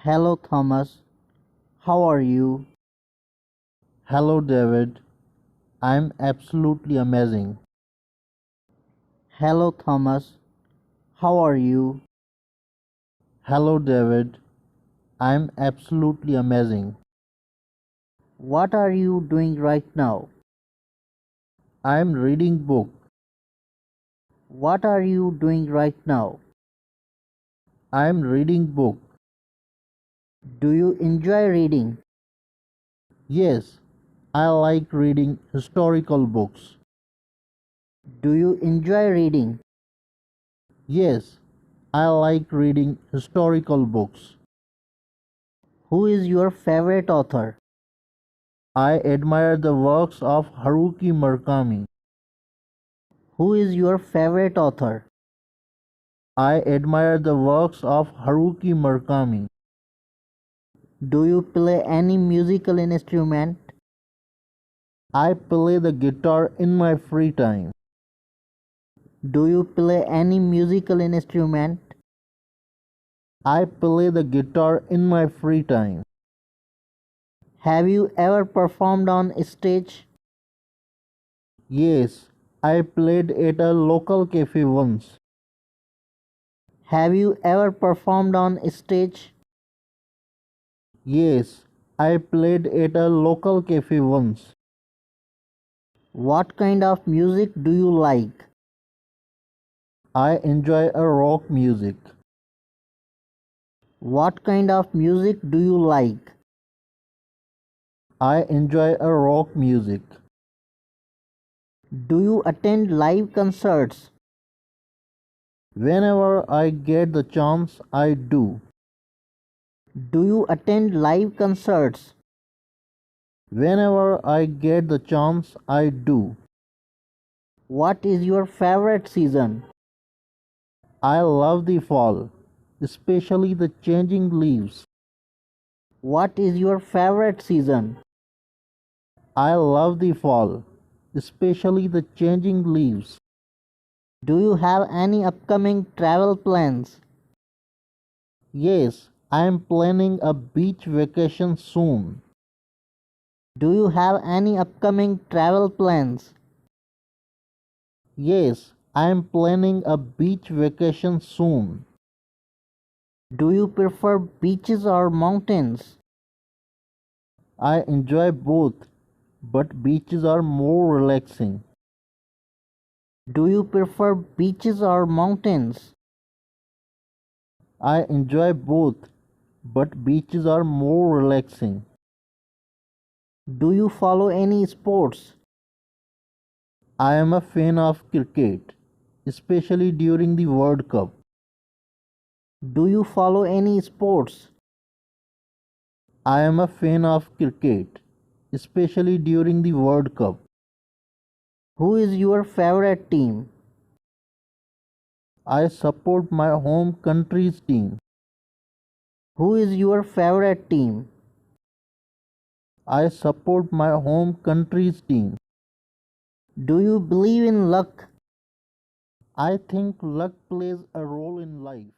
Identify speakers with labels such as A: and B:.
A: Hello Thomas, how are you?
B: Hello, David. I'm absolutely amazing.
A: Hello Thomas, how are you?
B: Hello, David. I'm absolutely amazing.
A: What are you doing right now?
B: I'm reading book.
A: What are you doing right now?
B: I'm reading book.
A: Do you enjoy reading?
B: Yes, I like reading historical books.
A: Do you enjoy reading?
B: Yes, I like reading historical books.
A: Who is your favorite author?
B: I admire the works of Haruki Murakami.
A: Who is your favorite author?
B: I admire the works of Haruki Murakami.
A: Do you play any musical instrument?
B: I play the guitar in my free time.
A: Do you play any musical instrument?
B: I play the guitar in my free time.
A: Have you ever performed on stage?
B: Yes, I played at a local cafe once.
A: Have you ever performed on stage?
B: Yes, I played at a local cafe once.
A: What kind of music do you like?
B: I enjoy a rock music.
A: What kind of music do you like?
B: I enjoy a rock music.
A: Do you attend live concerts?
B: Whenever I get the chance, I do.
A: Do you attend live concerts?
B: Whenever I get the chance, I do.
A: What is your favorite season?
B: I love the fall, especially the changing leaves.
A: What is your favorite season?
B: I love the fall, especially the changing leaves.
A: Do you have any upcoming travel plans?
B: Yes, I am planning a beach vacation soon.
A: Do you have any upcoming travel plans?
B: Yes, I am planning a beach vacation soon.
A: Do you prefer beaches or mountains?
B: I enjoy both, but beaches are more relaxing.
A: Do you prefer beaches or mountains?
B: I enjoy both, but beaches are more relaxing.
A: Do you follow any sports?
B: I am a fan of cricket, especially during the World Cup.
A: Do you follow any sports?
B: I am a fan of cricket, especially during the World Cup.
A: Who is your favorite team?
B: I support my home country's team.
A: Who is your favorite team?
B: I support my home country's team.
A: Do you believe in luck?
B: I think luck plays a role in life.